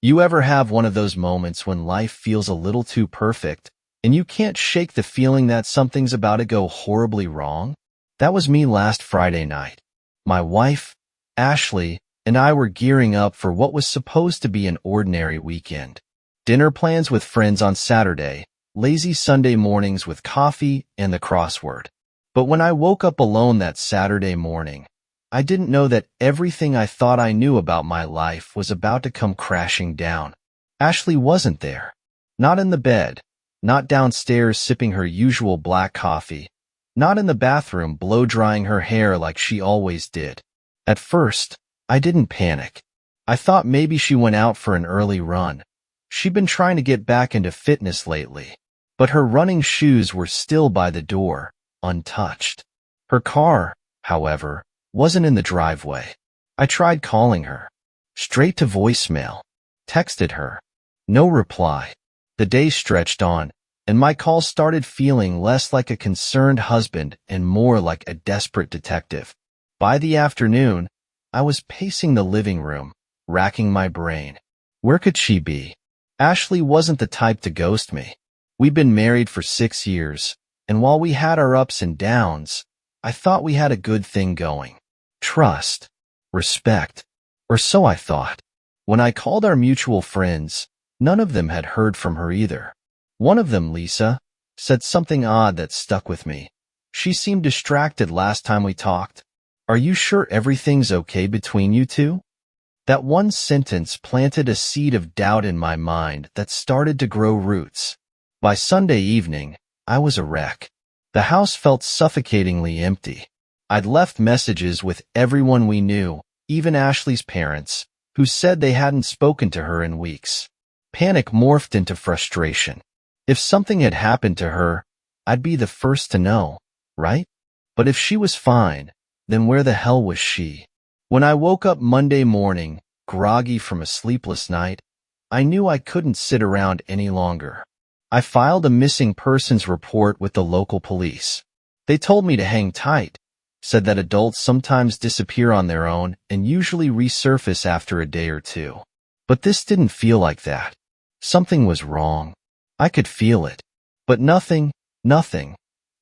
You ever have one of those moments when life feels a little too perfect, and you can't shake the feeling that something's about to go horribly wrong? That was me last Friday night. My wife, Ashley, and I were gearing up for what was supposed to be an ordinary weekend. Dinner plans with friends on Saturday, lazy Sunday mornings with coffee and the crossword. But when I woke up alone that Saturday morning, I didn't know that everything I thought I knew about my life was about to come crashing down. Ashley wasn't there. Not in the bed, not downstairs sipping her usual black coffee, not in the bathroom blow-drying her hair like she always did. At first, I didn't panic. I thought maybe she went out for an early run. She'd been trying to get back into fitness lately, but her running shoes were still by the door, untouched. Her car, however, wasn't in the driveway. I tried calling her. Straight to voicemail. Texted her. No reply. The day stretched on, and my calls started feeling less like a concerned husband and more like a desperate detective. By the afternoon, I was pacing the living room, racking my brain. Where could she be? Ashley wasn't the type to ghost me. We'd been married for 6 years, and while we had our ups and downs, I thought we had a good thing going. Trust, respect, or so I thought. When I called our mutual friends, none of them had heard from her either. One of them, Lisa, said something odd that stuck with me. She seemed distracted last time we talked. Are you sure everything's okay between you two? That one sentence planted a seed of doubt in my mind that started to grow roots. By Sunday evening, I was a wreck. The house felt suffocatingly empty. I'd left messages with everyone we knew, even Ashley's parents, who said they hadn't spoken to her in weeks. Panic morphed into frustration. If something had happened to her, I'd be the first to know, right? But if she was fine, then where the hell was she? When I woke up Monday morning, groggy from a sleepless night, I knew I couldn't sit around any longer. I filed a missing persons report with the local police. They told me to hang tight, said that adults sometimes disappear on their own and usually resurface after a day or two. But this didn't feel like that. Something was wrong. I could feel it. But nothing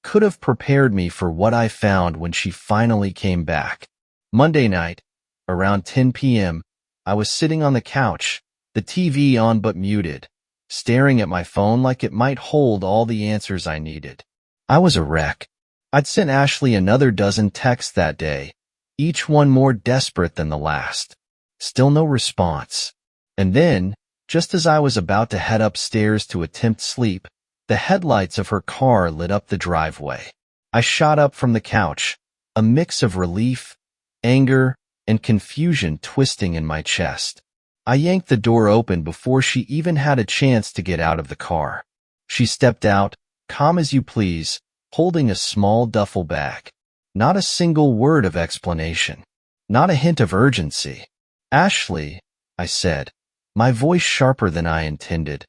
could have prepared me for what I found when she finally came back. Monday night, around 10 p.m., I was sitting on the couch, the TV on but muted, staring at my phone like it might hold all the answers I needed. I was a wreck. I'd sent Ashley another dozen texts that day, each one more desperate than the last. Still no response. And then, just as I was about to head upstairs to attempt sleep, the headlights of her car lit up the driveway. I shot up from the couch, a mix of relief, anger, and confusion twisting in my chest. I yanked the door open before she even had a chance to get out of the car. She stepped out, calm as you please, holding a small duffel bag. Not a single word of explanation. Not a hint of urgency. Ashley, I said, my voice sharper than I intended.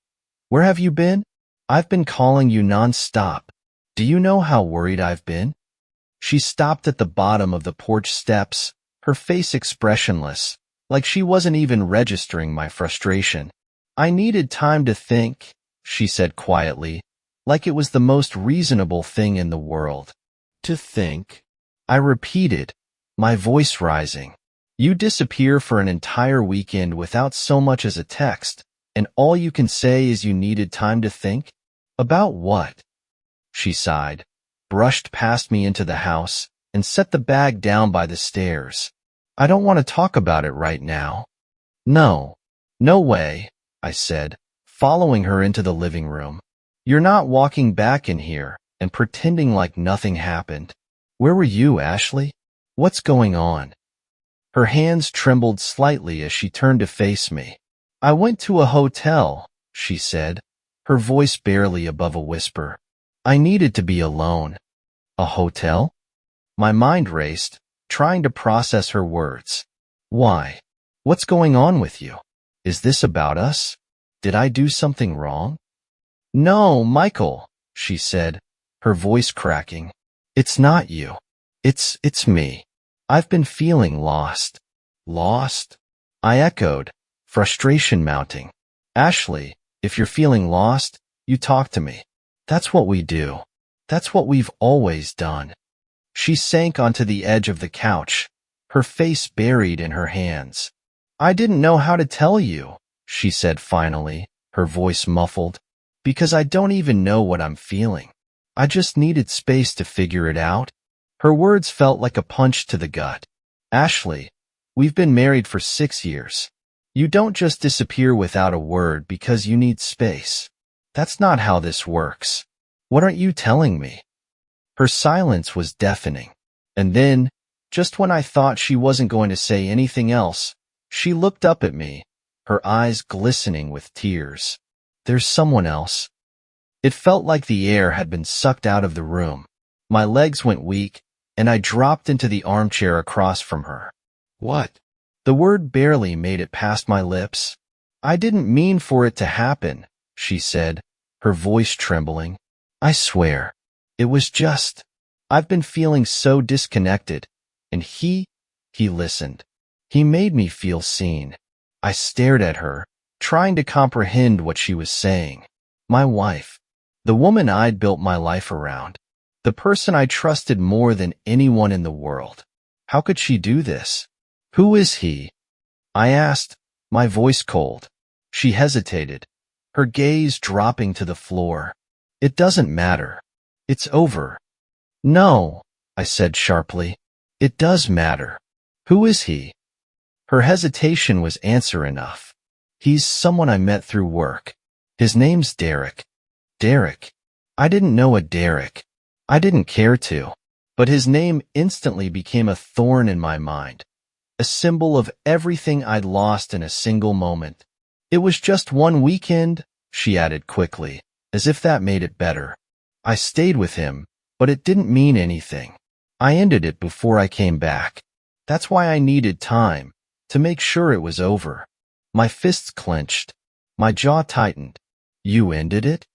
Where have you been? I've been calling you non-stop. Do you know how worried I've been? She stopped at the bottom of the porch steps, her face expressionless, like she wasn't even registering my frustration. I needed time to think, she said quietly, like it was the most reasonable thing in the world. To think? I repeated, my voice rising. You disappear for an entire weekend without so much as a text, and all you can say is you needed time to think? About what? She sighed, brushed past me into the house, and set the bag down by the stairs. I don't want to talk about it right now. No way, I said, following her into the living room. You're not walking back in here and pretending like nothing happened. Where were you, Ashley? What's going on? Her hands trembled slightly as she turned to face me. I went to a hotel, she said, her voice barely above a whisper. I needed to be alone. A hotel? My mind raced, trying to process her words. Why? What's going on with you? Is this about us? Did I do something wrong? No, Michael, she said, her voice cracking. It's not you. It's me. I've been feeling lost. Lost? I echoed, frustration mounting. Ashley, if you're feeling lost, you talk to me. That's what we do. That's what we've always done. She sank onto the edge of the couch, her face buried in her hands. I didn't know how to tell you, she said finally, her voice muffled, because I don't even know what I'm feeling. I just needed space to figure it out. Her words felt like a punch to the gut. Ashley, we've been married for 6 years. You don't just disappear without a word because you need space. That's not how this works. What aren't you telling me? Her silence was deafening. And then, just when I thought she wasn't going to say anything else, she looked up at me, her eyes glistening with tears. There's someone else. It felt like the air had been sucked out of the room. My legs went weak, and I dropped into the armchair across from her. What? The word barely made it past my lips. I didn't mean for it to happen, she said, her voice trembling. I swear. It was just, I've been feeling so disconnected, and he listened. He made me feel seen. I stared at her, trying to comprehend what she was saying. My wife, the woman I'd built my life around, the person I trusted more than anyone in the world. How could she do this? Who is he? I asked, my voice cold. She hesitated, her gaze dropping to the floor. It doesn't matter. It's over. No, I said sharply. It does matter. Who is he? Her hesitation was answer enough. He's someone I met through work. His name's Derek. Derek. I didn't know a Derek. I didn't care to. But his name instantly became a thorn in my mind, a symbol of everything I'd lost in a single moment. It was just one weekend, she added quickly, as if that made it better. I stayed with him, but it didn't mean anything. I ended it before I came back. That's why I needed time, to make sure it was over. My fists clenched. My jaw tightened. You ended it?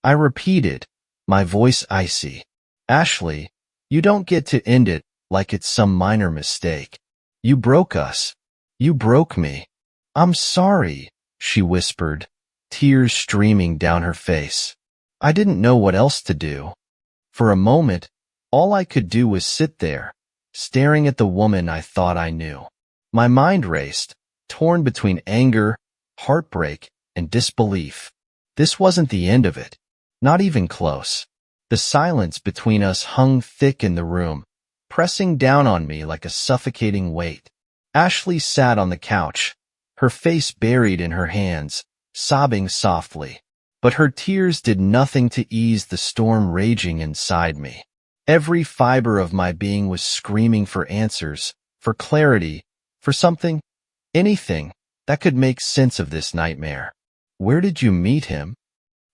I repeated, my voice icy. Ashley, you don't get to end it like it's some minor mistake. You broke us. You broke me. I'm sorry, she whispered, tears streaming down her face. I didn't know what else to do. For a moment, all I could do was sit there, staring at the woman I thought I knew. My mind raced, torn between anger, heartbreak, and disbelief. This wasn't the end of it. Not even close. The silence between us hung thick in the room, pressing down on me like a suffocating weight. Ashley sat on the couch, her face buried in her hands, sobbing softly. But her tears did nothing to ease the storm raging inside me. Every fiber of my being was screaming for answers, for clarity, for something, anything, that could make sense of this nightmare. Where did you meet him?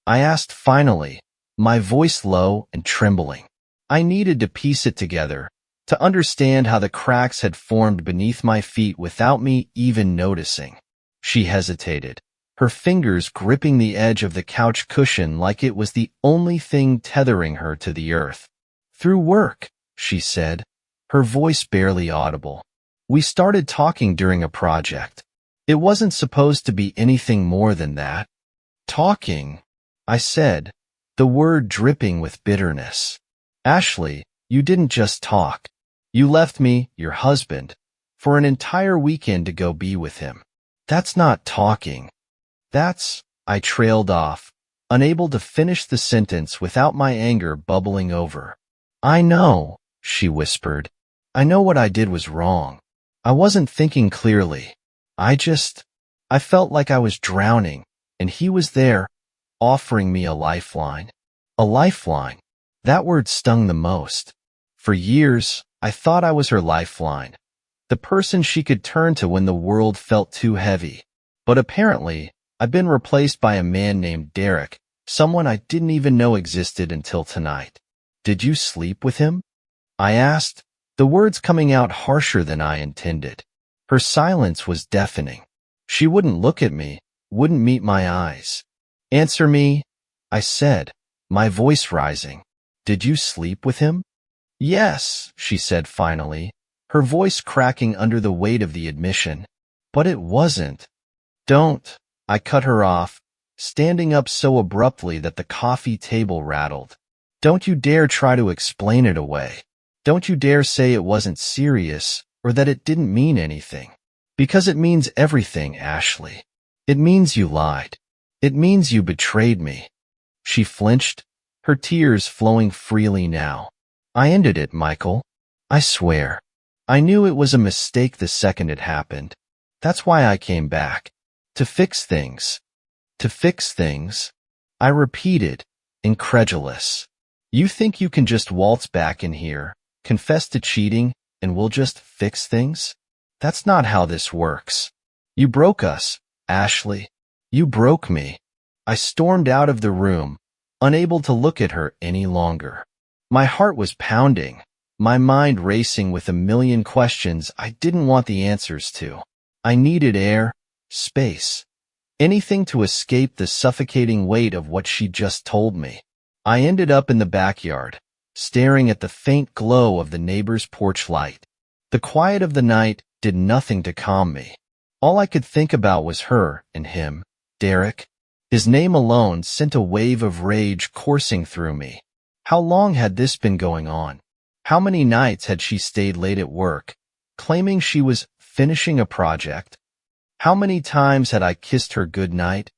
I asked finally, my voice low and trembling. I needed to piece it together, to understand how the cracks had formed beneath my feet without me even noticing. She hesitated, her fingers gripping the edge of the couch cushion like it was the only thing tethering her to the earth. Through work, she said, her voice barely audible. We started talking during a project. It wasn't supposed to be anything more than that. Talking, I said, the word dripping with bitterness. Ashley, you didn't just talk. You left me, your husband, for an entire weekend to go be with him. That's not talking. I trailed off, unable to finish the sentence without my anger bubbling over. I know, she whispered. I know what I did was wrong. I wasn't thinking clearly. I felt like I was drowning, and he was there, offering me a lifeline. A lifeline. That word stung the most. For years, I thought I was her lifeline, the person she could turn to when the world felt too heavy. But apparently, I've been replaced by a man named Derek, someone I didn't even know existed until tonight. Did you sleep with him? I asked, the words coming out harsher than I intended. Her silence was deafening. She wouldn't look at me, wouldn't meet my eyes. Answer me, I said, my voice rising. Did you sleep with him? Yes, she said finally, her voice cracking under the weight of the admission. But it wasn't. Don't, I cut her off, standing up so abruptly that the coffee table rattled. Don't you dare try to explain it away. Don't you dare say it wasn't serious or that it didn't mean anything. Because it means everything, Ashley. It means you lied. It means you betrayed me. She flinched, her tears flowing freely now. I ended it, Michael. I swear. I knew it was a mistake the second it happened. That's why I came back. To fix things. To fix things. I repeated, incredulous. You think you can just waltz back in here, confess to cheating, and we'll just fix things? That's not how this works. You broke us, Ashley. You broke me. I stormed out of the room, unable to look at her any longer. My heart was pounding, my mind racing with a million questions I didn't want the answers to. I needed air, space, anything to escape the suffocating weight of what she just told me. I ended up in the backyard, staring at the faint glow of the neighbor's porch light. The quiet of the night did nothing to calm me. All I could think about was her and him, Derek. His name alone sent a wave of rage coursing through me. How long had this been going on? How many nights had she stayed late at work, claiming she was finishing a project? How many times had I kissed her goodnight,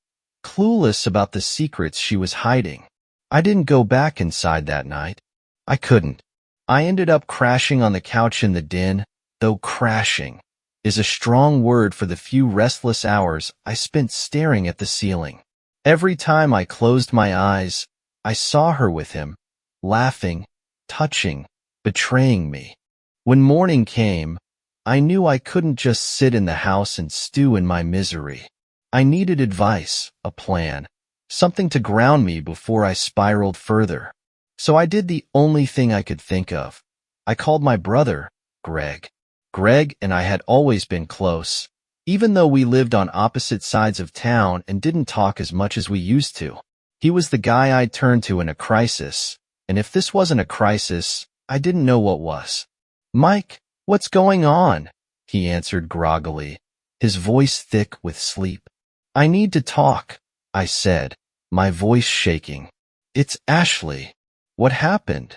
clueless about the secrets she was hiding? I didn't go back inside that night. I couldn't. I ended up crashing on the couch in the den, though crashing is a strong word for the few restless hours I spent staring at the ceiling. Every time I closed my eyes, I saw her with him, laughing, touching, betraying me. When morning came, I knew I couldn't just sit in the house and stew in my misery. I needed advice, a plan, something to ground me before I spiraled further. So I did the only thing I could think of. I called my brother, Greg. Greg and I had always been close, even though we lived on opposite sides of town and didn't talk as much as we used to. He was the guy I'd turn to in a crisis, and if this wasn't a crisis, I didn't know what was. Mike, what's going on? He answered groggily, his voice thick with sleep. I need to talk, I said, my voice shaking. It's Ashley. What happened?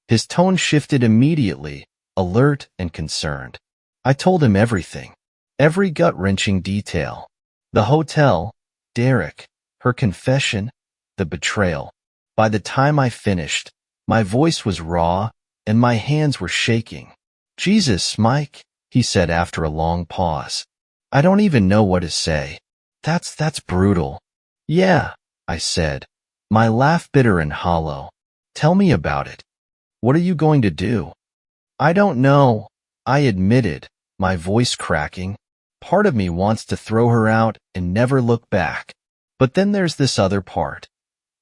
His tone shifted immediately, alert and concerned. I told him everything, every gut-wrenching detail. The hotel, Derek, her confession, the betrayal. By the time I finished, my voice was raw and my hands were shaking. Jesus, Mike, he said after a long pause. I don't even know what to say. That's brutal. Yeah, I said, my laugh bitter and hollow. Tell me about it. What are you going to do? I don't know, I admitted, my voice cracking. Part of me wants to throw her out and never look back. But then there's this other part.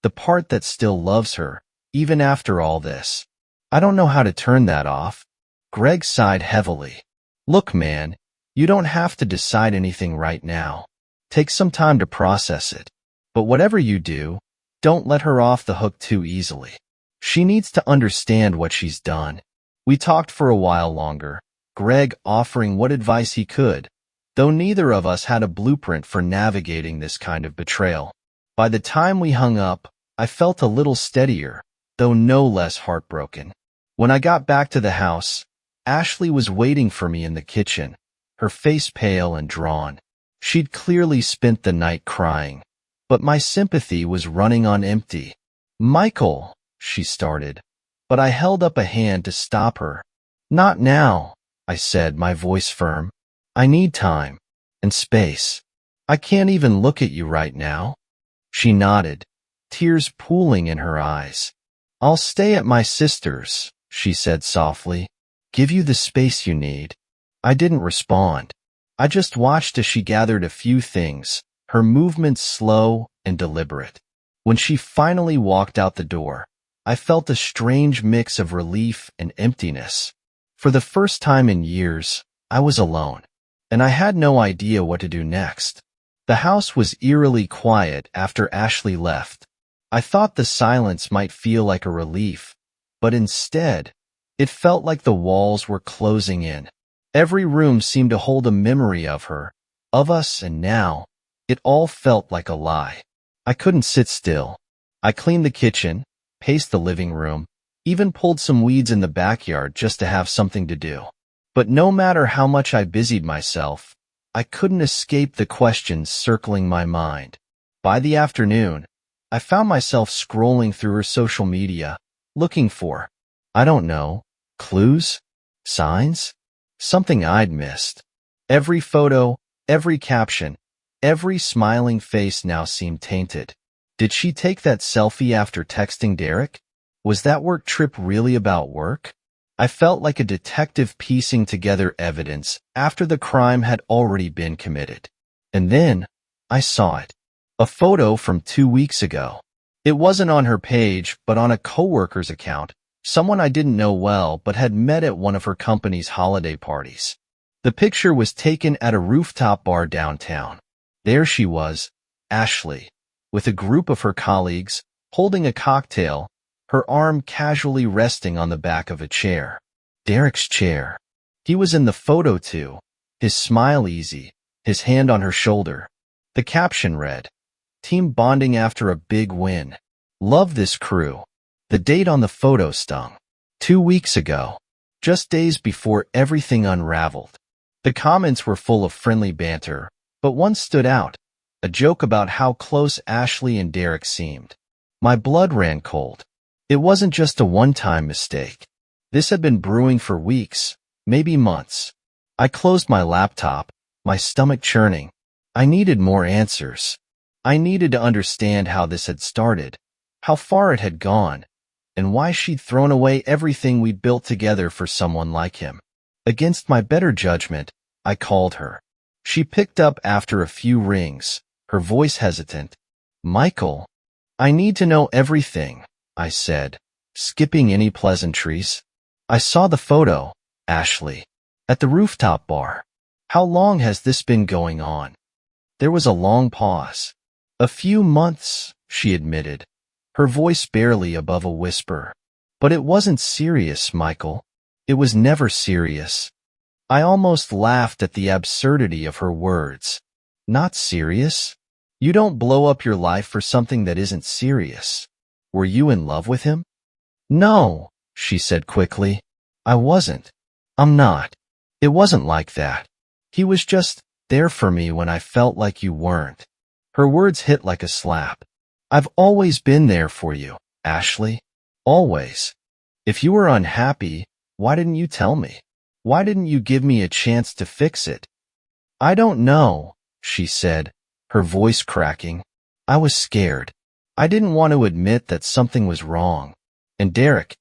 The part that still loves her, even after all this. I don't know how to turn that off. Greg sighed heavily. Look, man, you don't have to decide anything right now. Take some time to process it. But whatever you do, don't let her off the hook too easily. She needs to understand what she's done. We talked for a while longer, Greg offering what advice he could, though neither of us had a blueprint for navigating this kind of betrayal. By the time we hung up, I felt a little steadier, though no less heartbroken. When I got back to the house, Ashley was waiting for me in the kitchen, her face pale and drawn. She'd clearly spent the night crying, but my sympathy was running on empty. Michael, she started, but I held up a hand to stop her. Not now, I said, my voice firm. I need time and space. I can't even look at you right now. She nodded, tears pooling in her eyes. I'll stay at my sister's, she said softly. Give you the space you need. I didn't respond. I just watched as she gathered a few things, her movements slow and deliberate. When she finally walked out the door, I felt a strange mix of relief and emptiness. For the first time in years, I was alone, and I had no idea what to do next. The house was eerily quiet after Ashley left. I thought the silence might feel like a relief, but instead, it felt like the walls were closing in. Every room seemed to hold a memory of her, of us, and now, It all felt like a lie. I couldn't sit still. I cleaned the kitchen, paced the living room, even pulled some weeds in the backyard just to have something to do. But no matter how much I busied myself, I couldn't escape the questions circling my mind. By the afternoon, I found myself scrolling through her social media, looking for, I don't know, clues? Signs? Something I'd missed. Every photo, every caption, every smiling face now seemed tainted. Did she take that selfie after texting Derek? Was that work trip really about work? I felt like a detective piecing together evidence after the crime had already been committed. And then, I saw it. A photo from 2 weeks ago. It wasn't on her page, but on a coworker's account, someone I didn't know well but had met at one of her company's holiday parties. The picture was taken at a rooftop bar downtown. There she was, Ashley, with a group of her colleagues, holding a cocktail, her arm casually resting on the back of a chair. Derek's chair. He was in the photo too, his smile easy, his hand on her shoulder. The caption read, "Team bonding after a big win. Love this crew." The date on the photo stung. 2 weeks ago, just days before everything unraveled. The comments were full of friendly banter, but one stood out, a joke about how close Ashley and Derek seemed. My blood ran cold. It wasn't just a one-time mistake. This had been brewing for weeks, maybe months. I closed my laptop, my stomach churning. I needed more answers. I needed to understand how this had started, how far it had gone, and why she'd thrown away everything we'd built together for someone like him. Against my better judgment, I called her. She picked up after a few rings, her voice hesitant. "Michael, I need to know everything," I said, skipping any pleasantries. "I saw the photo, Ashley, at the rooftop bar. How long has this been going on?" There was a long pause. "A few months," she admitted, her voice barely above a whisper. "But it wasn't serious, Michael. It was never serious." I almost laughed at the absurdity of her words. "Not serious? You don't blow up your life for something that isn't serious. Were you in love with him?" "No," she said quickly. "I wasn't. I'm not. It wasn't like that. He was just there for me when I felt like you weren't." Her words hit like a slap. "I've always been there for you, Ashley. Always. If you were unhappy, why didn't you tell me? Why didn't you give me a chance to fix it?" "I don't know," she said, her voice cracking. "I was scared. I didn't want to admit that something was wrong. And Derek,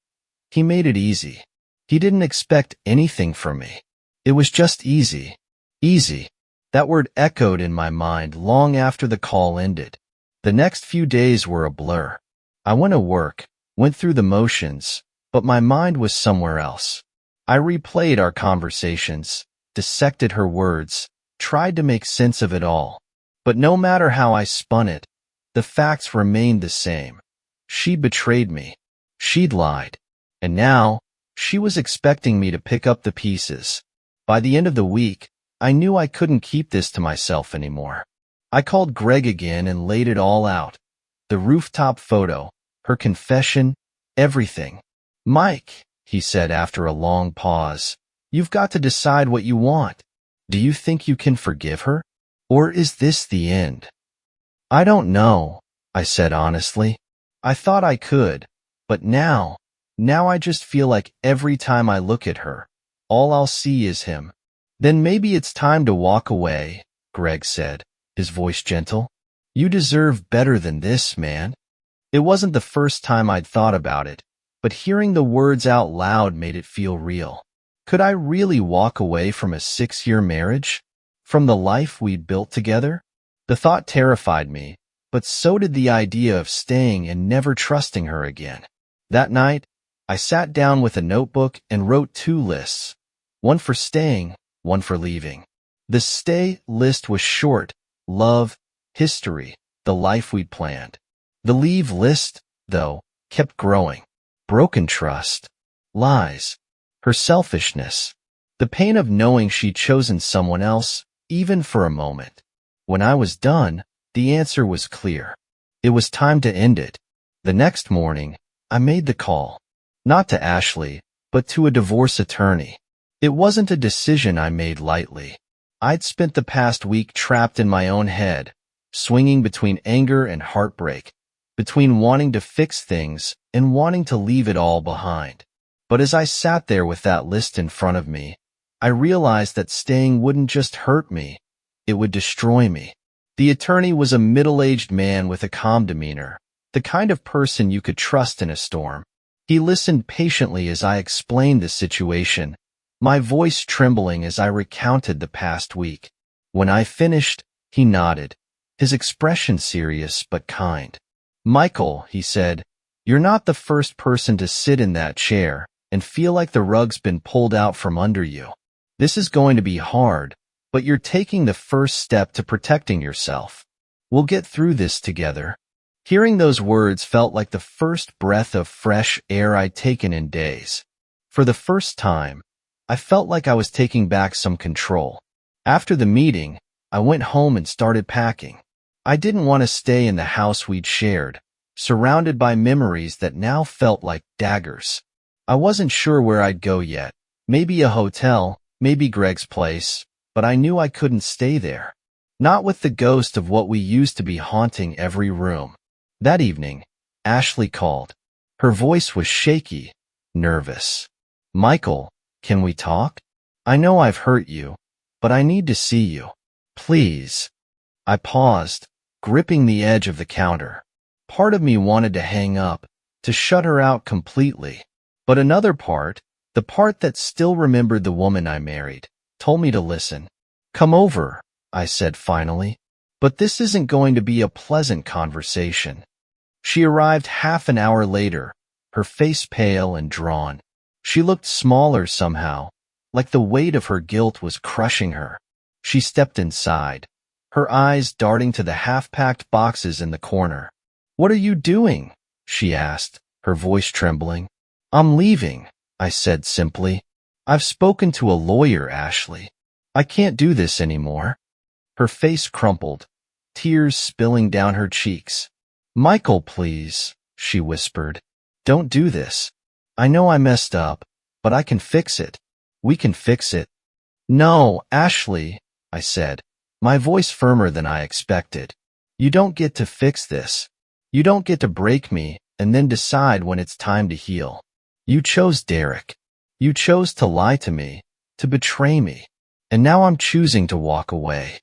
he made it easy. He didn't expect anything from me. It was just easy. Easy." That word echoed in my mind long after the call ended. The next few days were a blur. I went to work, went through the motions, but my mind was somewhere else. I replayed our conversations, dissected her words, tried to make sense of it all. But no matter how I spun it, the facts remained the same. She betrayed me. She'd lied. And now, she was expecting me to pick up the pieces. By the end of the week, I knew I couldn't keep this to myself anymore. I called Greg again and laid it all out. The rooftop photo, her confession, everything. "Mike," he said after a long pause, "you've got to decide what you want. Do you think you can forgive her? Or is this the end?" "I don't know," I said honestly. "I thought I could, but now I just feel like every time I look at her, all I'll see is him." "Then maybe it's time to walk away," Greg said, his voice gentle. "You deserve better than this, man." It wasn't the first time I'd thought about it, but hearing the words out loud made it feel real. Could I really walk away from a 6-year marriage? From the life we'd built together? The thought terrified me, but so did the idea of staying and never trusting her again. That night, I sat down with a notebook and wrote 2 lists, one for staying, one for leaving. The stay list was short: love, history, the life we'd planned. The leave list, though, kept growing. Broken trust, lies, her selfishness, the pain of knowing she'd chosen someone else, even for a moment. When I was done, the answer was clear. It was time to end it. The next morning, I made the call. Not to Ashley, but to a divorce attorney. It wasn't a decision I made lightly. I'd spent the past week trapped in my own head, swinging between anger and heartbreak, between wanting to fix things and wanting to leave it all behind. But as I sat there with that list in front of me, I realized that staying wouldn't just hurt me, it would destroy me. The attorney was a middle-aged man with a calm demeanor, the kind of person you could trust in a storm. He listened patiently as I explained the situation, my voice trembling as I recounted the past week. When I finished, he nodded, his expression serious but kind. "Michael," he said, "you're not the first person to sit in that chair and feel like the rug's been pulled out from under you. This is going to be hard, but you're taking the first step to protecting yourself. We'll get through this together." Hearing those words felt like the first breath of fresh air I'd taken in days. For the first time, I felt like I was taking back some control. After the meeting, I went home and started packing. I didn't want to stay in the house we'd shared, surrounded by memories that now felt like daggers. I wasn't sure where I'd go yet. Maybe a hotel, maybe Greg's place, but I knew I couldn't stay there. Not with the ghost of what we used to be haunting every room. That evening, Ashley called. Her voice was shaky, nervous. "Michael, can we talk? I know I've hurt you, but I need to see you. Please." I paused, gripping the edge of the counter. Part of me wanted to hang up, to shut her out completely. But another part, the part that still remembered the woman I married, told me to listen. "Come over," I said finally. "But this isn't going to be a pleasant conversation." She arrived half an hour later, her face pale and drawn. She looked smaller somehow, like the weight of her guilt was crushing her. She stepped inside, her eyes darting to the half-packed boxes in the corner. "What are you doing?" she asked, her voice trembling. "I'm leaving," I said simply. "I've spoken to a lawyer, Ashley. I can't do this anymore." Her face crumpled, tears spilling down her cheeks. "Michael, please," she whispered. "Don't do this. I know I messed up, but I can fix it. We can fix it." "No, Ashley," I said, my voice firmer than I expected. "You don't get to fix this. You don't get to break me and then decide when it's time to heal. You chose Derek. You chose to lie to me, to betray me, and now I'm choosing to walk away."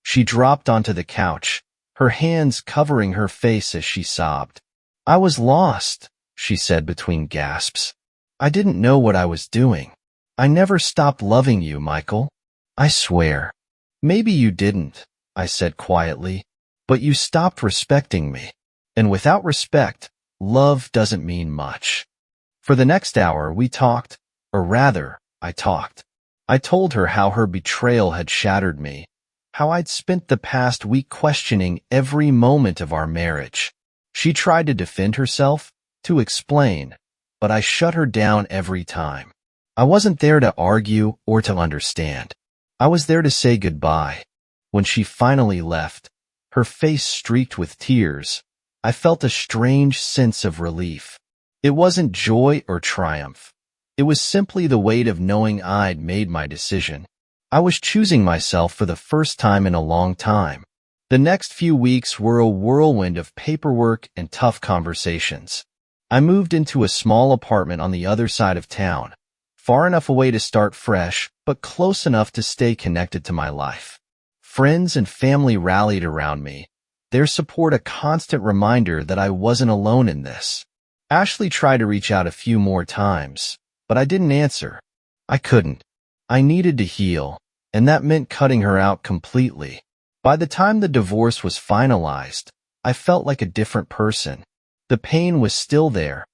She dropped onto the couch, her hands covering her face as she sobbed. "I was lost," she said between gasps. "I didn't know what I was doing. I never stopped loving you, Michael. I swear." "Maybe you didn't," I said quietly, "but you stopped respecting me. And without respect, love doesn't mean much." For the next hour, we talked, or rather, I talked. I told her how her betrayal had shattered me, how I'd spent the past week questioning every moment of our marriage. She tried to defend herself, to explain, but I shut her down every time. I wasn't there to argue or to understand. I was there to say goodbye. When she finally left, her face streaked with tears, I felt a strange sense of relief. It wasn't joy or triumph. It was simply the weight of knowing I'd made my decision. I was choosing myself for the first time in a long time. The next few weeks were a whirlwind of paperwork and tough conversations. I moved into a small apartment on the other side of town, far enough away to start fresh, but close enough to stay connected to my life. Friends and family rallied around me, their support a constant reminder that I wasn't alone in this. Ashley tried to reach out a few more times, but I didn't answer. I couldn't. I needed to heal, and that meant cutting her out completely. By the time the divorce was finalized, I felt like a different person. The pain was still there,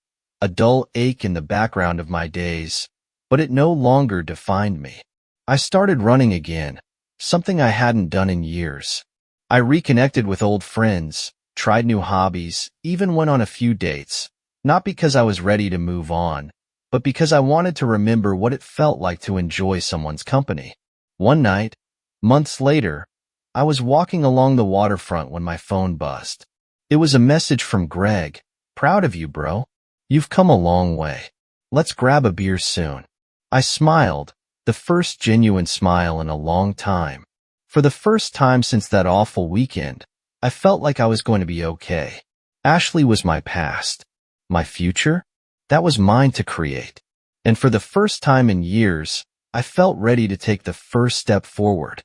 a dull ache in the background of my days, but it no longer defined me. I started running again, something I hadn't done in years. I reconnected with old friends, tried new hobbies, even went on a few dates, not because I was ready to move on, but because I wanted to remember what it felt like to enjoy someone's company. One night, months later, I was walking along the waterfront when my phone buzzed. It was a message from Greg. Proud of you, bro. You've come a long way. Let's grab a beer soon. I smiled, the first genuine smile in a long time. For the first time since that awful weekend, I felt like I was going to be okay. Ashley was my past. My future? That was mine to create. And for the first time in years, I felt ready to take the first step forward.